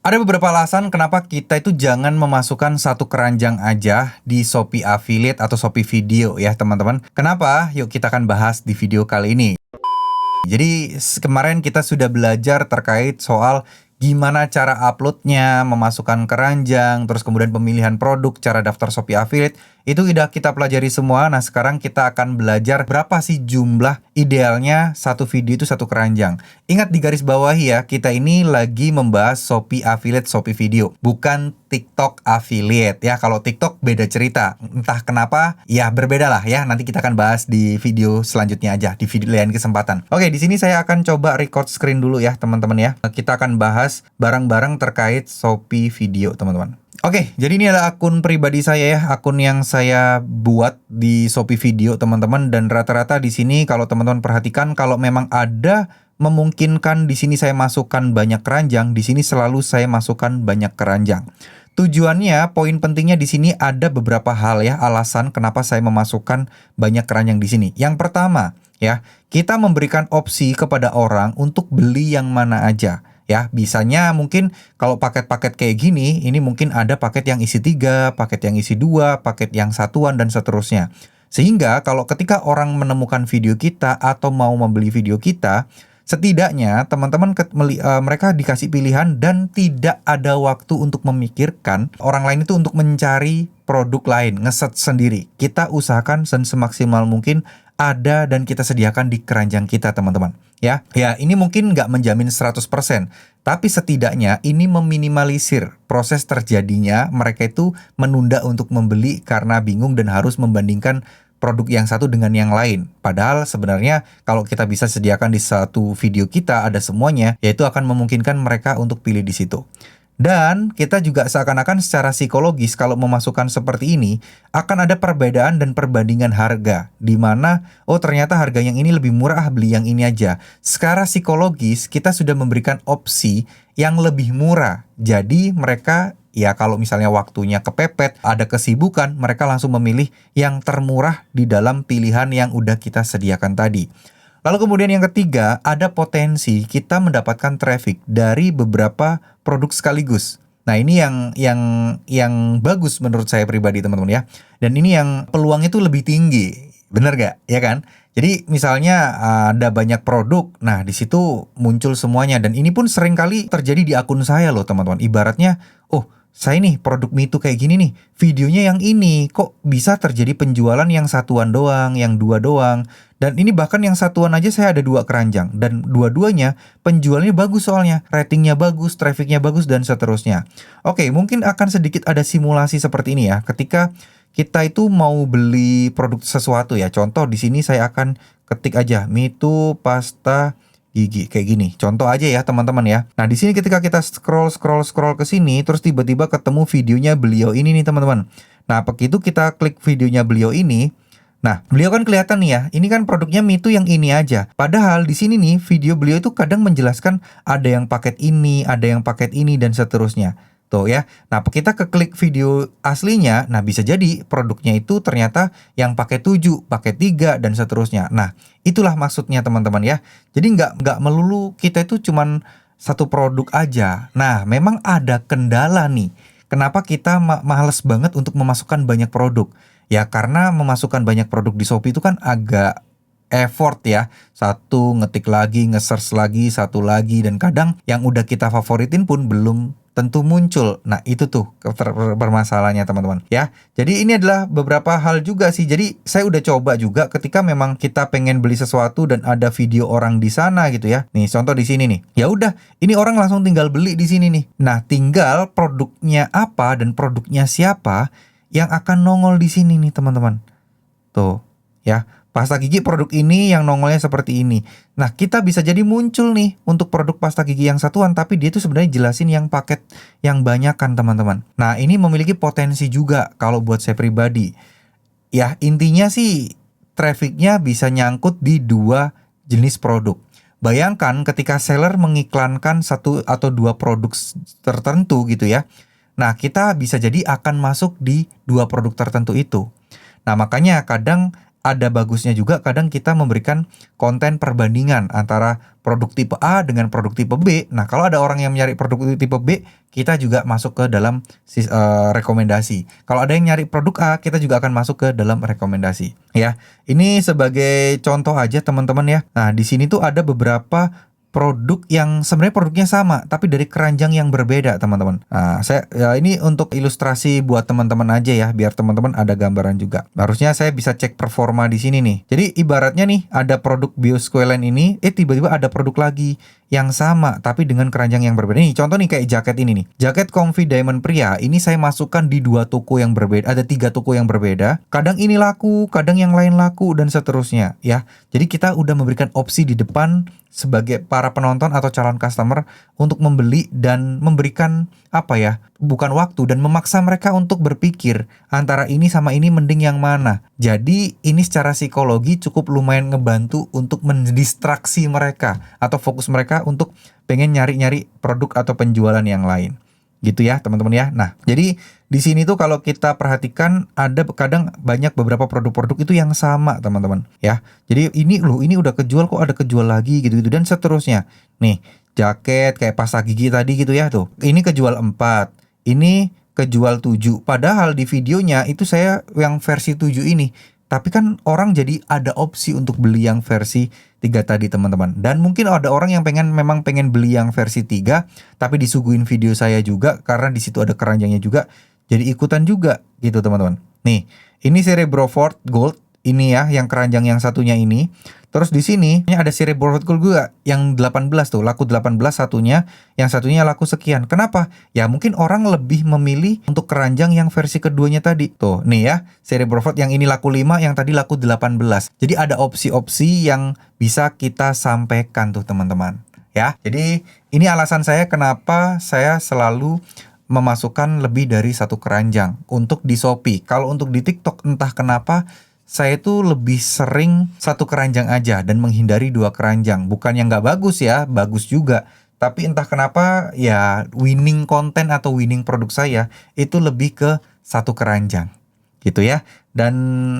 Ada beberapa alasan kenapa kita itu jangan memasukkan satu keranjang aja di Shopee Affiliate atau Shopee Video ya teman-teman. Kenapa? Yuk kita akan bahas di video kali ini. Jadi kemarin kita sudah belajar terkait soal gimana cara uploadnya, memasukkan keranjang, terus kemudian pemilihan produk, cara daftar Shopee Affiliate. Itu udah kita pelajari semua. Nah sekarang kita akan belajar berapa sih jumlah idealnya satu video itu satu keranjang. Ingat di garis bawahi ya, kita ini lagi membahas Shopee Affiliate, Shopee Video, bukan TikTok Affiliate ya. Kalau TikTok beda cerita, entah kenapa ya berbeda lah ya. Nanti kita akan bahas di video selanjutnya aja, di video lain kesempatan. Oke, di sini saya akan coba record screen dulu ya teman-teman ya. Kita akan bahas barang-barang terkait Shopee Video teman-teman. Oke, jadi ini adalah akun pribadi saya ya, akun yang saya buat di Shopee Video teman-teman, dan rata-rata di sini kalau teman-teman perhatikan, kalau memang ada memungkinkan di sini saya masukkan banyak keranjang, di sini selalu saya masukkan banyak keranjang. Tujuannya, poin pentingnya di sini ada beberapa hal ya, alasan kenapa saya memasukkan banyak keranjang di sini. Yang pertama ya, kita memberikan opsi kepada orang untuk beli yang mana aja. Ya, bisanya mungkin kalau paket-paket kayak gini, ini mungkin ada paket yang isi 3, paket yang isi 2, paket yang satuan, dan seterusnya. Sehingga kalau ketika orang menemukan video kita atau mau membeli video kita, setidaknya teman-teman mereka dikasih pilihan dan tidak ada waktu untuk memikirkan orang lain itu untuk mencari produk lain, ngeset sendiri. Kita usahakan semaksimal mungkin ada dan kita sediakan di keranjang kita teman-teman. Ya, ini mungkin nggak menjamin 100%, tapi setidaknya ini meminimalisir proses terjadinya mereka itu menunda untuk membeli karena bingung dan harus membandingkan produk yang satu dengan yang lain. Padahal sebenarnya kalau kita bisa sediakan di satu video kita ada semuanya, yaitu akan memungkinkan mereka untuk pilih di situ. Dan kita juga seakan-akan secara psikologis kalau memasukkan seperti ini akan ada perbedaan dan perbandingan harga, di mana oh ternyata harga yang ini lebih murah, beli yang ini aja. Secara psikologis kita sudah memberikan opsi yang lebih murah. Jadi mereka ya kalau misalnya waktunya kepepet, ada kesibukan, mereka langsung memilih yang termurah di dalam pilihan yang udah kita sediakan tadi. Lalu kemudian yang ketiga, ada potensi kita mendapatkan traffic dari beberapa produk sekaligus. Nah ini yang bagus menurut saya pribadi teman-teman ya. Dan ini yang peluang itu lebih tinggi, bener gak? Ya kan? Jadi misalnya ada banyak produk, nah di situ muncul semuanya. Dan ini pun sering kali terjadi di akun saya loh teman-teman. Ibaratnya, oh saya nih produk Mitu kayak gini nih, videonya yang ini, kok bisa terjadi penjualan yang satuan doang, yang dua doang. Dan ini bahkan yang satuan aja saya ada 2 keranjang. Dan dua-duanya penjualnya bagus soalnya, ratingnya bagus, trafficnya bagus, dan seterusnya. Oke, mungkin akan sedikit ada simulasi seperti ini ya. Ketika kita itu mau beli produk sesuatu ya. Contoh di sini saya akan ketik aja Mitu pasta gigi kayak gini. Contoh aja ya teman-teman ya. Nah di sini ketika kita scroll ke sini, terus tiba-tiba ketemu videonya beliau ini nih teman-teman. Nah begitu kita klik videonya beliau ini, nah beliau kan kelihatan nih ya. Ini kan produknya Mitu yang ini aja. Padahal di sini nih video beliau itu kadang menjelaskan ada yang paket ini, ada yang paket ini, dan seterusnya. Tuh ya. Nah kita keklik video aslinya, nah bisa jadi produknya itu ternyata yang paket 7, paket 3, dan seterusnya. Nah itulah maksudnya teman-teman ya. Jadi nggak melulu kita itu cuman satu produk aja. Nah memang ada kendala nih. Kenapa kita males banget untuk memasukkan banyak produk? Ya karena memasukkan banyak produk di Shopee itu kan agak effort ya. Satu ngetik lagi, nge-search lagi, satu lagi, dan kadang yang udah kita favoritin pun belum tentu muncul. Nah itu tuh permasalahannya teman-teman ya. Jadi ini adalah beberapa hal juga sih. Jadi saya udah coba juga ketika memang kita pengen beli sesuatu dan ada video orang di sana gitu ya. Nih contoh di sini nih. Ya udah, ini orang langsung tinggal beli di sini nih. Nah tinggal produknya apa dan produknya siapa yang akan nongol di sini nih teman-teman. Tuh ya. Pasta gigi produk ini yang nongolnya seperti ini. Nah kita bisa jadi muncul nih untuk produk pasta gigi yang satuan, tapi dia itu sebenarnya jelasin yang paket yang banyak kan teman-teman. Nah ini memiliki potensi juga kalau buat saya pribadi. Ya intinya sih trafficnya bisa nyangkut di 2 jenis produk. Bayangkan ketika seller mengiklankan 1 atau 2 produk tertentu gitu ya. Nah kita bisa jadi akan masuk di 2 produk tertentu itu. Nah makanya kadang ada bagusnya juga kadang kita memberikan konten perbandingan antara produk tipe A dengan produk tipe B. Nah, kalau ada orang yang mencari produk tipe B, kita juga masuk ke dalam rekomendasi. Kalau ada yang nyari produk A, kita juga akan masuk ke dalam rekomendasi. Ya, ini sebagai contoh aja teman-teman ya. Nah, di sini tuh ada beberapa produk yang sebenarnya produknya sama tapi dari keranjang yang berbeda teman-teman. Nah, ini untuk ilustrasi buat teman-teman aja ya, biar teman-teman ada gambaran juga. Harusnya saya bisa cek performa di sini nih. Jadi ibaratnya nih ada produk Biosqualene ini, tiba-tiba ada produk lagi yang sama tapi dengan keranjang yang berbeda. Nih contoh nih kayak jaket ini nih. Jaket Comfy Diamond pria ini saya masukkan di 2 toko yang berbeda. Ada 3 toko yang berbeda. Kadang ini laku, kadang yang lain laku dan seterusnya ya. Jadi kita udah memberikan opsi di depan sebagai para penonton atau calon customer untuk membeli dan memberikan bukan waktu dan memaksa mereka untuk berpikir antara ini sama ini mending yang mana. Jadi ini secara psikologi cukup lumayan ngebantu untuk mendistraksi mereka atau fokus mereka untuk pengen nyari-nyari produk atau penjualan yang lain. Gitu ya teman-teman ya. Nah, jadi di sini tuh kalau kita perhatikan ada kadang banyak beberapa produk-produk itu yang sama teman-teman ya. Jadi ini udah kejual kok ada kejual lagi gitu-gitu dan seterusnya. Nih, jaket kayak pasta gigi tadi gitu ya tuh. Ini kejual 4, ini kejual 7. Padahal di videonya itu saya yang versi 7 ini. Tapi kan orang jadi ada opsi untuk beli yang versi 3 tadi teman-teman. Dan mungkin ada orang yang memang pengen beli yang versi 3 tapi disuguhin video saya juga karena di situ ada keranjangnya juga. Jadi ikutan juga gitu teman-teman. Nih, ini Cerebrofort Gold ini ya yang keranjang yang satunya ini. Terus di sini ada Cerebrofort Gold juga yang 18 tuh, laku 18 satunya, yang satunya laku sekian. Kenapa? Ya mungkin orang lebih memilih untuk keranjang yang versi keduanya tadi. Tuh, nih ya, Cerebrofort yang ini laku 5, yang tadi laku 18. Jadi ada opsi-opsi yang bisa kita sampaikan tuh teman-teman. Ya, jadi ini alasan saya kenapa saya selalu memasukkan lebih dari 1 keranjang untuk di Shopee. Kalau untuk di TikTok entah kenapa saya tuh lebih sering 1 keranjang aja dan menghindari 2 keranjang. Bukan yang nggak bagus ya, bagus juga. Tapi entah kenapa ya winning konten atau winning produk saya itu lebih ke 1 keranjang. Gitu ya. Dan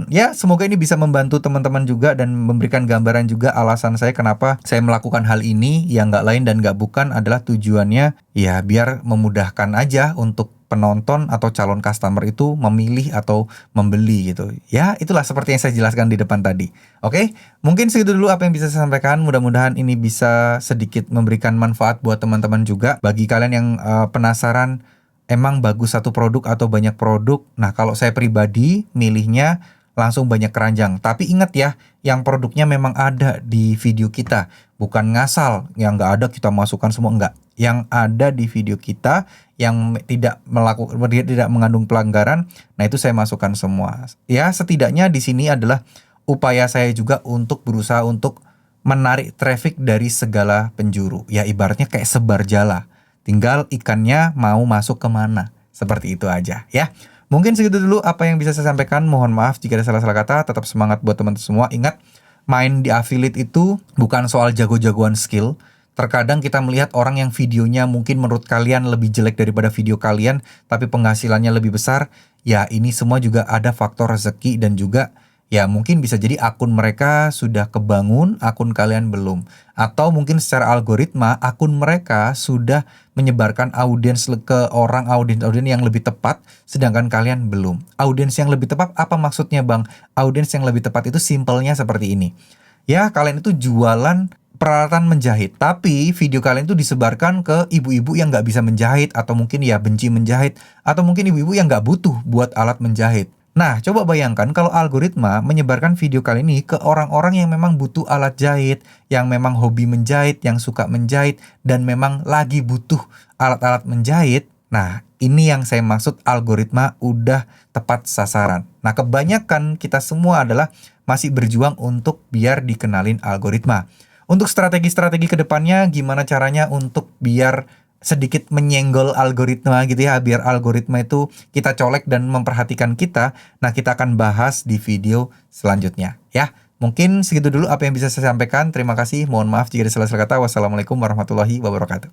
ya semoga ini bisa membantu teman-teman juga dan memberikan gambaran juga alasan saya kenapa saya melakukan hal ini yang nggak lain dan nggak bukan adalah tujuannya ya biar memudahkan aja untuk penonton atau calon customer itu memilih atau membeli gitu. Ya itulah seperti yang saya jelaskan di depan tadi. Oke, mungkin segitu dulu apa yang bisa saya sampaikan. Mudah-mudahan ini bisa sedikit memberikan manfaat buat teman-teman juga. Bagi kalian yang penasaran emang bagus 1 produk atau banyak produk. Nah, kalau saya pribadi milihnya langsung banyak keranjang. Tapi ingat ya, yang produknya memang ada di video kita. Bukan ngasal, yang nggak ada kita masukkan semua, enggak. Yang ada di video kita, yang tidak mengandung pelanggaran, nah itu saya masukkan semua. Ya, setidaknya di sini adalah upaya saya juga untuk berusaha untuk menarik traffic dari segala penjuru. Ya, ibaratnya kayak sebar jala. Tinggal ikannya mau masuk kemana. Seperti itu aja ya. Mungkin segitu dulu apa yang bisa saya sampaikan. Mohon maaf jika ada salah-salah kata. Tetap semangat buat teman-teman semua. Ingat, main di affiliate itu bukan soal jago-jagoan skill. Terkadang kita melihat orang yang videonya mungkin menurut kalian lebih jelek daripada video kalian, tapi penghasilannya lebih besar. Ya ini semua juga ada faktor rezeki dan juga ya mungkin bisa jadi akun mereka sudah kebangun, akun kalian belum. Atau mungkin secara algoritma, akun mereka sudah menyebarkan audiens ke audiens yang lebih tepat, sedangkan kalian belum. Audiens yang lebih tepat, apa maksudnya Bang? Audiens yang lebih tepat itu simpelnya seperti ini. Ya, kalian itu jualan peralatan menjahit, tapi video kalian itu disebarkan ke ibu-ibu yang nggak bisa menjahit, atau mungkin ya benci menjahit, atau mungkin ibu-ibu yang nggak butuh buat alat menjahit. Nah, coba bayangkan kalau algoritma menyebarkan video kali ini ke orang-orang yang memang butuh alat jahit, yang memang hobi menjahit, yang suka menjahit, dan memang lagi butuh alat-alat menjahit. Nah, ini yang saya maksud algoritma udah tepat sasaran. Nah, kebanyakan kita semua adalah masih berjuang untuk biar dikenalin algoritma. Untuk strategi-strategi kedepannya, gimana caranya untuk biar sedikit menyenggol algoritma gitu ya, biar algoritma itu kita colek dan memperhatikan kita. Nah, kita akan bahas di video selanjutnya ya. Mungkin segitu dulu apa yang bisa saya sampaikan. Terima kasih, mohon maaf jika ada salah-salah kata. Wassalamualaikum warahmatullahi wabarakatuh.